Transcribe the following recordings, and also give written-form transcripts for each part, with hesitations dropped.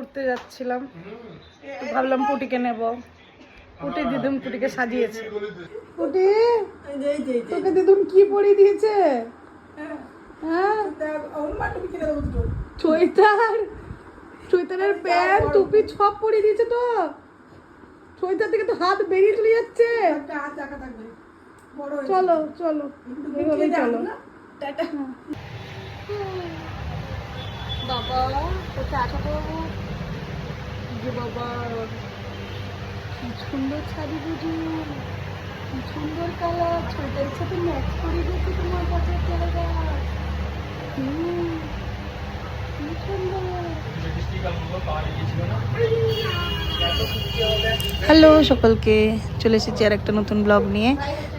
ঘুরতে যাচ্ছিলাম, ভাবলাম পুটিকে নেব। পুটি দিদুম পুটিকে সাজিয়েছে। পুটি তোকে দিদুম কি পরিয়ে দিয়েছে? হ্যাঁ, সোয়েটারের প্যান্ট টুপি সব পরিয়ে দিয়েছে। তো সোয়েটার থেকে তো হাত বেরিয়ে চলে যাচ্ছে। চলো চলো এইভাবেই চলো। বাবা কোথায় আছো তো? বাবা কি সুন্দর শাড়ি বুঝি, কি সুন্দর কালার, সোয়েটারের সাথে ম্যাচ করে দিয়েছে তোমার কাছে জায়গা। কি সুন্দর। হ্যালো সকলকে, চলে এসেছি আর একটা নতুন ব্লগ নিয়ে।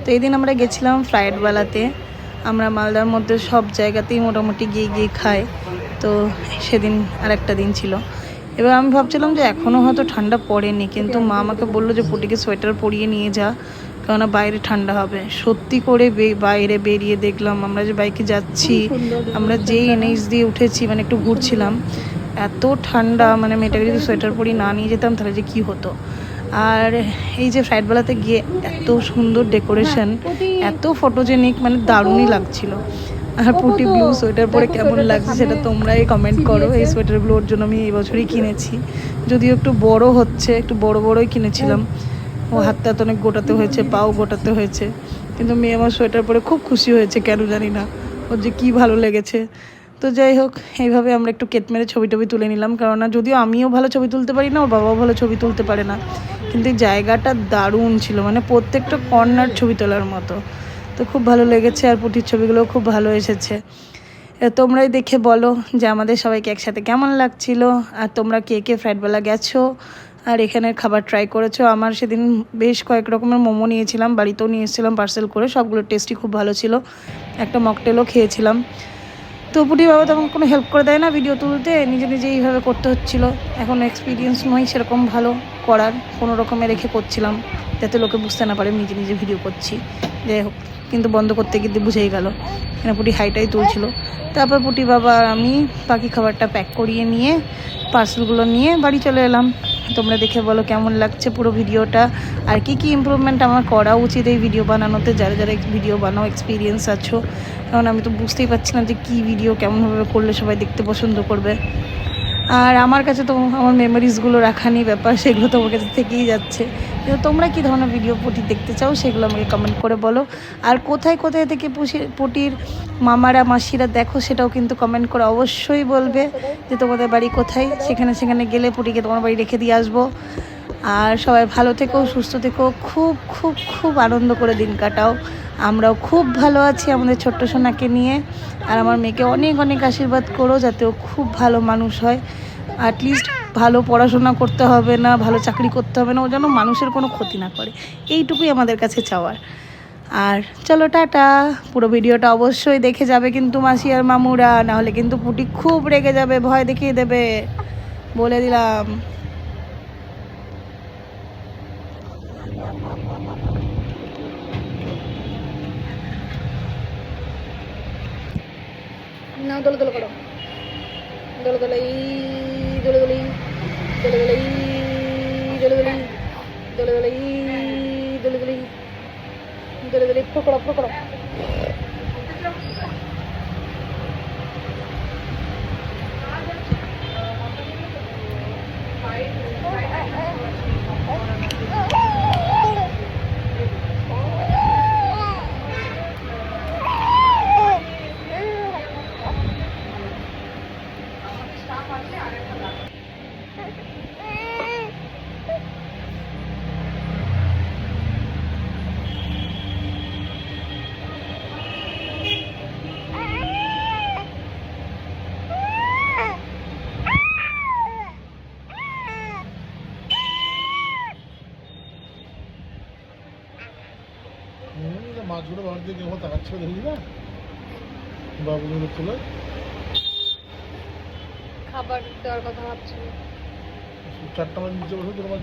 তো এই দিন আমরা গেছিলাম ফ্রাইডওয়ালাতে। আমরা মালদার মধ্যে সব জায়গাতেই মোটামুটি গিয়ে গিয়ে খাই। তো সেদিন আর একটা দিন ছিল। এবার আমি ভাবছিলাম যে এখনও হয়তো ঠান্ডা পড়েনি, কিন্তু মা আমাকে বললো যে পুটিকে সোয়েটার পরিয়ে নিয়ে যা, কেননা বাইরে ঠান্ডা হবে। সত্যি করে বাইরে বেরিয়ে দেখলাম আমরা যে বাইকে যাচ্ছি, আমরা যেই এনএইচ দিয়ে উঠেছি, মানে একটু ঘুরছিলাম, এত ঠান্ডা, মানে মেয়েটাকে যদি সোয়েটার পরিয়ে না নিয়ে যেতাম তাহলে যে কী হতো। আর এই যে ফ্রাইডওয়ালাতে গিয়ে এত সুন্দর ডেকোরেশন, এত ফটোজেনিক, মানে দারুণই লাগছিল। আর পুটি ব্লু সোয়েটার পরে কেমন লাগছে সেটা তোমরাই কমেন্ট করো। এই সোয়েটারগুলো ওর জন্য আমি এই বছরই কিনেছি, যদিও একটু বড় হচ্ছে, একটু বড় বড়ই কিনেছিলাম। ও হাতটা তো অনেক গোটাতে হয়েছে, পাও গোটাতে হয়েছে, কিন্তু মেয়ে আমার সোয়েটার পরে খুব খুশি হয়েছে, কেন জানি না, ওর যে কী ভালো লেগেছে। তো যাই হোক, এইভাবে আমরা একটু কেট মেরে ছবি টবি তুলে নিলাম, কেননা যদিও আমিও ভালো ছবি তুলতে পারি না, ওর বাবাও ভালো ছবি তুলতে পারে না, কিন্তু এই জায়গাটা দারুণ ছিল, মানে প্রত্যেকটা কর্নার ছবি তোলার মতো। তো খুব ভালো লেগেছে, আর পুটির ছবিগুলোও খুব ভালো এসেছে। তোমরাই দেখে বলো যে আমাদের সবাইকে একসাথে কেমন লাগছিল, আর তোমরা কে কে ফ্রাইডওয়ালা গেছো আর এখানের খাবার ট্রাই করেছো। আমার সেদিন বেশ কয়েক রকমের মোমো নিয়েছিলাম, বাড়িতেও নিয়ে এসেছিলাম পার্সেল করে, সবগুলো টেস্টই খুব ভালো ছিল। একটা মকটেলও খেয়েছিলাম। তো পুটি বাবা তখন কোনো হেল্প করে দেয় না ভিডিও তুলতে, নিজে নিজে এইভাবে করতে হচ্ছিলো। এখন এক্সপিরিয়েন্স নয় সেরকম ভালো করার, কোনো রকমে রেখে করছিলাম যাতে লোকে বুঝতে না পারে নিজে নিজে ভিডিও করছি। যাই হোক, কিন্তু বন্ধ করতে গিয়ে বুঝেই গেল, এখানে পুটি হাইটাই তুলছিল। তারপর পুটি বাবা আর আমি বাকি খাবারটা প্যাক করিয়ে নিয়ে পার্সেলগুলো নিয়ে বাড়ি চলে এলাম। তোমরা দেখে বলো কেমন লাগছে পুরো ভিডিওটা, আর কি কি ইমপ্রুভমেন্ট আমার করা উচিত এই ভিডিও বানানোতে, যারা যারা ভিডিও বানাও এক্সপিরিয়েন্স আছো। কারণ আমি তো বুঝতেই পারছি না যে কী ভিডিও কেমনভাবে করলে সবাই দেখতে পছন্দ করবে। আর আমার কাছে তো আমার মেমোরিজগুলো রাখানি ব্যাপার, সেগুলো তো আমার কাছে থেকেই যাচ্ছে। কিন্তু তোমরা কী ধরনের ভিডিও পুটি দেখতে চাও সেগুলো আমাকে কমেন্ট করে বলো। আর কোথায় কোথায় থেকে পুটির মামারা মাসিরা দেখো সেটাও কিন্তু কমেন্ট করে অবশ্যই বলবে যে তোমাদের বাড়ি কোথায়, সেখানে সেখানে গেলে পুটিকে তোমার বাড়ি রেখে দিয়ে আসবো। আর সবাই ভালো থেকো, সুস্থ থেকো, খুব খুব খুব আনন্দ করে দিন কাটাও। আমরাও খুব ভালো আছি আমাদের ছোট্ট সোনাকে নিয়ে। আর আমার মেয়েকে অনেক অনেক আশীর্বাদ করো যাতে ও খুব ভালো মানুষ হয়। অ্যাটলিস্ট ভালো পড়াশোনা করতে হবে না, ভালো চাকরি করতে হবে না, ও যেন মানুষের কোনো ক্ষতি না করে, এইটুকুই আমাদের কাছে চাওয়ার। আর চলো টাটা। পুরো ভিডিওটা অবশ্যই দেখে যাবে কিন্তু মাসি আর মামুরা, নাহলে কিন্তু পুটি খুব রেগে যাবে, ভয় দেখিয়ে দেবে, বলে দিলাম। না দোলে দোলে করো, দোলে দোলে দোলে দোলে দোলে দোলে দোলে দোলে দোলে দোলে দোলে দোলে দোলে দোলে পকড়ো পকড়ো। মাছগুলো বাবার দিকে কেমন তাকাচ্ছিল দেখলি না, বাবুগুলো হচ্ছিল খাবার দেওয়ার কথা ভাবছিল। 4টা মাছ নিচে বসে তোর মাছ